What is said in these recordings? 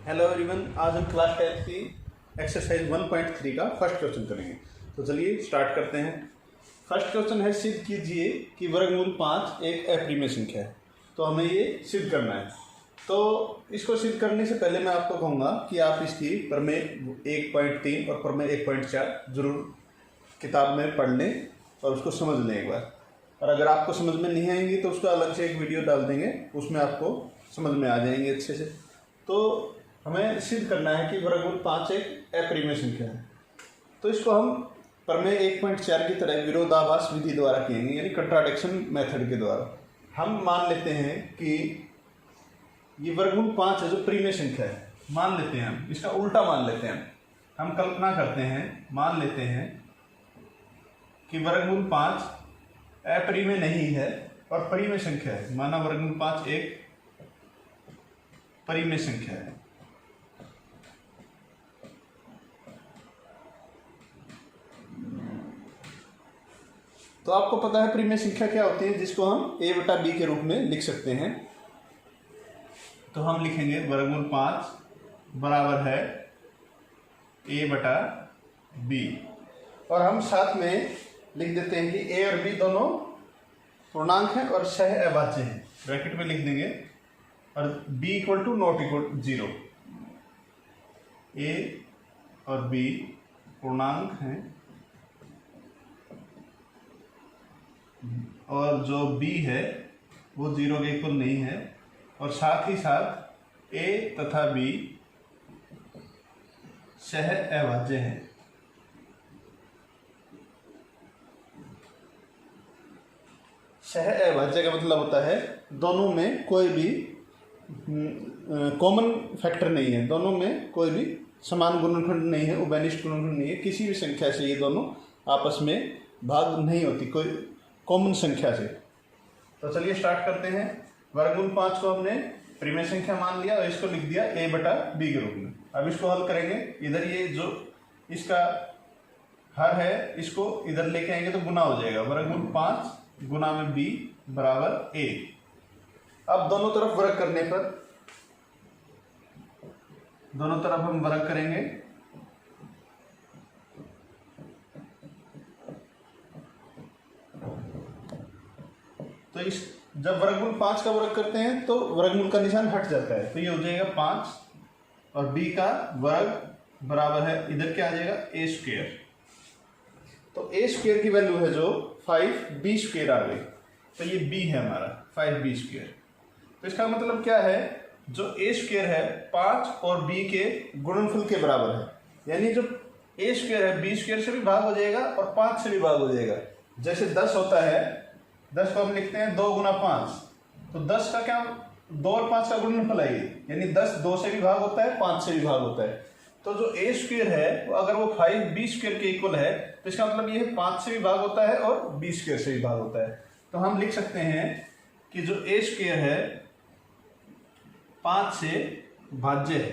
Hello everyone, आज हम class 10 की एक्सरसाइज 1.3 का फर्स्ट क्वेश्चन करेंगे। तो चलिए स्टार्ट करते हैं। फर्स्ट क्वेश्चन है, सिद्ध कीजिए कि वर्गमूल 5 एक अप्रिमेय संख्या है। तो हमें ये सिद्ध करना है। तो इसको सिद्ध करने से पहले मैं आपको कहूँगा कि आप इसकी प्रमेय 1.3 और प्रमेय 1.4 जरूर किताब में पढ़ लें और उसको समझ लें एक बार। और अगर आपको समझ में नहीं आएंगी तो उसका अलग से एक वीडियो डाल देंगे, उसमें आपको समझ में आ जाएंगे अच्छे से। तो हमें सिद्ध करना है कि वर्गमूल 5 एक अप्रिमेय संख्या है। तो इसको हम प्रमेय 1.4 की तरह विरोधाभास विधि द्वारा किएंगे, यानी कंट्राडिक्शन मेथड के द्वारा। हम मान लेते हैं कि ये वर्गमूल 5 है जो प्रिमेय संख्या है, मान लेते हैं हम इसका उल्टा मान लेते हैं। हम कल्पना करते हैं, मान लेते हैं कि वर्गमूल 5 अप्रिमेय नहीं है और परिमेय संख्या है। माना वर्गमूल 5 एक परिमेय संख्या है। तो आपको पता है परिमेय संख्या क्या होती है, जिसको हम a बटा b के रूप में लिख सकते हैं। तो हम लिखेंगे वर्गमूल 5 बराबर है a बटा b, और हम साथ में लिख देते हैं कि a और b दोनों पूर्णांक हैं और सह अभाज्य हैं। ब्रैकेट में लिख देंगे और b equal to not equal 0। a और b पूर्णांक हैं और जो b है वो 0 के इक्वल नहीं है, और साथ ही साथ a तथा b सह अभाज्य हैं। सह अभाज्य का मतलब होता है दोनों में कोई भी कॉमन फैक्टर नहीं है, दोनों में कोई भी समान गुणनखंड नहीं है, उभयनिष्ठ गुणनखंड नहीं है। किसी भी संख्या से ये दोनों आपस में भाग नहीं होती कोई कॉमन संख्या से। तो चलिए स्टार्ट करते हैं। वर्गमूल 5 को हमने परिमेय संख्या मान लिया और इसको लिख दिया a बटा b के रूप में। अब इसको हल करेंगे। इधर ये जो इसका हर है इसको इधर लेके आएंगे तो गुना हो जाएगा। वर्गमूल 5 गुना में b बराबर a। अब दोनों तरफ वर्ग करने पर, दोनों तरफ हम वर्ग करेंगे तो इस जब वर्गमूल 5 का वर्ग करते हैं तो वर्गमूल का निशान हट जाता है। तो ये हो जाएगा 5 और b का वर्ग बराबर है, इधर क्या आ जाएगा a स्क्वायर। तो a स्क्वायर की वैल्यू है जो 5b स्क्वायर आ गई। तो ये b है हमारा 5b स्क्वायर। तो इसका मतलब क्या है, जो a स्क्वायर है 5 और b के गुणनफल के बराबर है। यानी जो a स्क्वायर है b स्क्वायर से भी भाग हो जाएगा और 5 से भी भाग हो जाएगा। जैसे 10 होता है, 10 को हम लिखते हैं 2 गुना 5। तो 10 का क्या 2 और 5 का गुणनफल है, यानी 10 2 से भी भाग होता है, 5 से भी भाग होता है। तो जो a स्क्वायर है अगर वो 5b स्क्वायर के इक्वल है तो इसका मतलब ये 5 से भी भाग होता है और b स्क्वायर से भी भाग होता है। तो हम लिख सकते हैं कि जो a स्क्वायर है 5 से भाज्य है।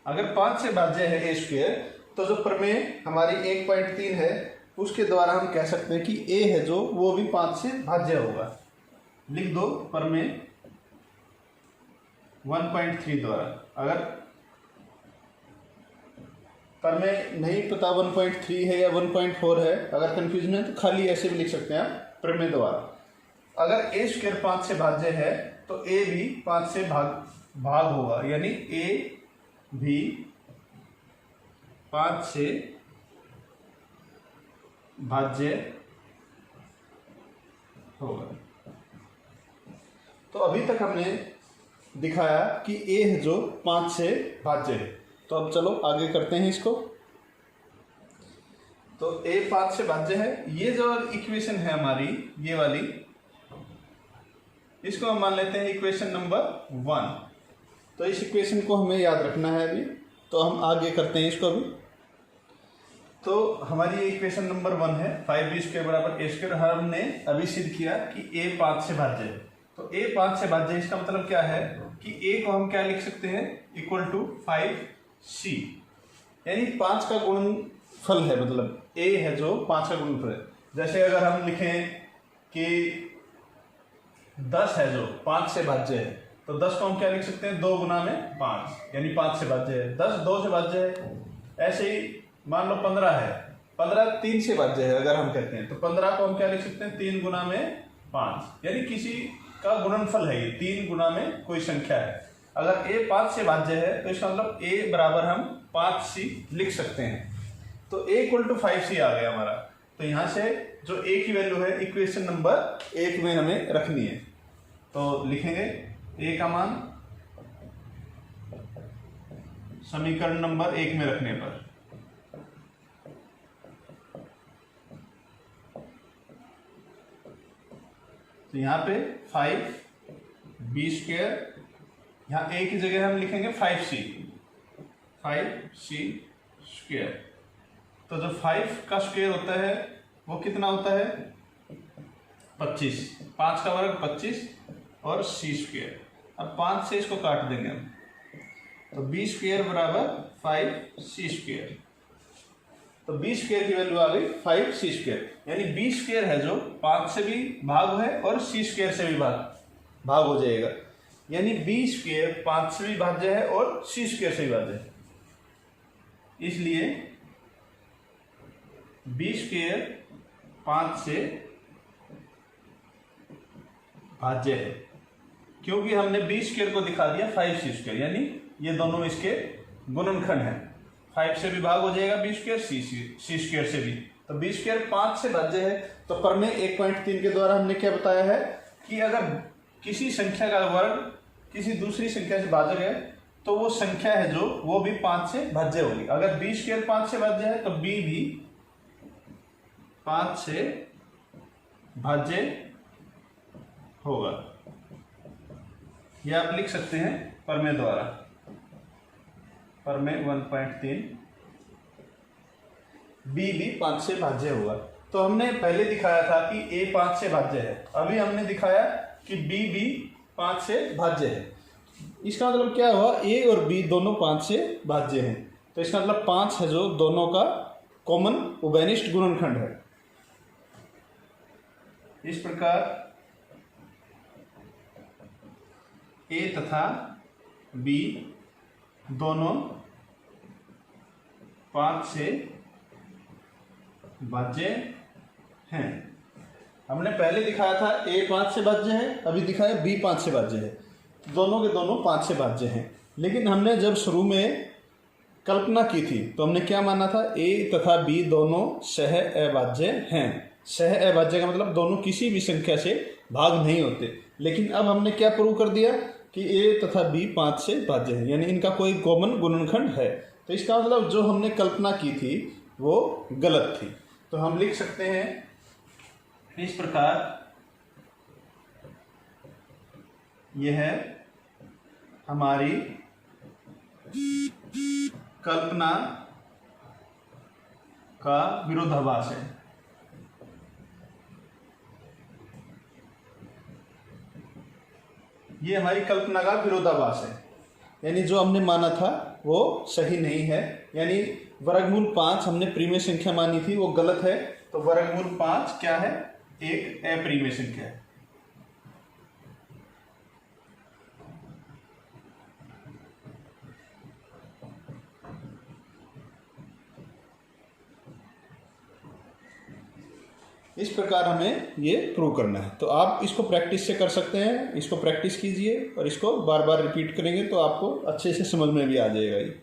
अगर 5 से भाज्य है a स्क्वायर तो जो प्रमेय हमारी 1.3 है उसके द्वारा हम कह सकते हैं कि a है जो वो भी 5 से भाज्य होगा। लिख दो प्रमेय 1.3 द्वारा। अगर प्रमेय नहीं पता 1.3 है या 1.4 है, अगर कंफ्यूजन है तो खाली ऐसे भी लिख सकते हैं आप प्रमेय द्वारा। अगर a स्क्वायर 5 से भाज्य है तो a भी 5 से भाग होगा, यानी a भी 5 से भाज्य होगा। तो अभी तक हमने दिखाया कि a है जो 5 से भाज्य है। तो अब चलो आगे करते हैं इसको। तो a 5 से भाज्य है, ये जो इक्वेशन है हमारी ये वाली, इसको हम मान लेते हैं इक्वेशन नंबर 1। तो इस इक्वेशन को हमें याद रखना है अभी। तो हम आगे करते हैं इसको अभी। तो हमारी इक्वेशन नंबर 1 है 5b स्क्वायर बराबर a स्क्वायर। हमने अभी सिद्ध किया कि a 5 से भाज्य है। तो a 5 से भाज्य है, इसका मतलब क्या है कि a को हम क्या लिख सकते हैं, इक्वल टू 5c, यानी 5 का गुणनफल है। मतलब a है जो 5 का गुणनफल है। जैसे अगर हम लिखें कि 10 है जो 5 से भाज्य है, तो 10 को हम क्या लिख सकते हैं, 2 गुना में 5, यानी 5 से भाज्य है। 10 2 से भाज्य है। ऐसे ही मान लो 15 है, 15 3 से भाज्य है अगर हम कहते हैं, तो 15 को हम क्या लिख सकते हैं, 3 गुना में 5, यानी किसी का गुणनफल है ये, 3 गुना में कोई संख्या है। अगर a 5 से भाज्य है तो इसका मतलब a बराबर हम 5c लिख सकते हैं। तो a = 5c आ गया हमारा। तो यहाँ से जो a की वैल्यू है इक्वेशन नंबर 1 में हमें रखनी है। तो लिखेंगे a का मान समीकरण नंबर 1 में रखने पर तो यहाँ पे 5b², यहाँ a की जगह हम लिखेंगे 5c²। तो जो 5 का स्क्वायर होता है वो कितना होता है, 25, 5 का वर्ग 25 और c²। अब 5 से इसको काट देंगे हम, तो b² बराबर 5c²। तो b² की वैल्यू आ गई 5c², यानी b² है जो 5 से भी भाग है और c² से भी भाग हो जाएगा, यानी b² 5 से भी भाज्य है और c² से भी भाज्य है। इसलिए b² 5 से भाज्य है, क्योंकि हमने b² को दिखा दिया 5c², यानी ये दोनों इसके गुणनखंड हैं। 5 से भी भाग हो जाएगा b², c² से भी। तो b² 5 से भाज्य है। तो प्रमेय 1.3 के द्वारा हमने क्या बताया है कि अगर किसी संख्या का वर्ग किसी दूसरी संख्या से भाजक है तो वो संख्या है जो वो भी 5 से भाज्य होगी। अगर b² 5 से भाज्य है तो b भी 5 से भाज्य होगा। यह आप लिख सकते हैं प्रमेय द्वारा, प्रमेय 1.3, b भी 5 से भाज्य होगा। तो हमने पहले दिखाया था कि a 5 से भाज्य है, अभी हमने दिखाया कि b भी 5 से भाज्य है। इसका मतलब क्या हुआ, a और b दोनों 5 से भाज्य हैं। तो इसका मतलब 5 है जो दोनों का कॉमन उभयनिष्ठ गुणनखंड है। इस प्रकार a तथा b दोनों 5 से भाज्य हैं। हमने पहले दिखाया था a 5 से भाज्य है, अभी दिखाया b 5 से भाज्य है। दोनों के दोनों 5 से भाज्य हैं। लेकिन हमने जब शुरू में कल्पना की थी तो हमने क्या माना था, a तथा b दोनों सह अभाज्य हैं। सह अभाज्य का मतलब दोनों किसी भी संख्या से भाग नहीं होते। लेकिन अब हमने क्या प्रूव कर दिया कि a तथा b 5 से भाज्य हैं, यानी इनका कोई कॉमन गुणनखंड है। तो इसका मतलब जो हमने कल्पना की थी वो गलत थी। तो हम लिख सकते हैं इस प्रकार, यह है हमारी कल्पना का विरोधाभास है। ये हमारी कल्पना का विरोधाभास है, यानी जो हमने माना था वो सही नहीं है। यानी वर्गमूल 5 हमने प्रीमेय संख्या मानी थी, वो गलत है। तो वर्गमूल 5 क्या है, एक अप्रीमेय संख्या है। इस प्रकार हमें ये प्रूव करना है। तो आप इसको प्रैक्टिस से कर सकते हैं, इसको प्रैक्टिस कीजिए और इसको बार बार रिपीट करेंगे तो आपको अच्छे से समझ में भी आ जाएगा ये।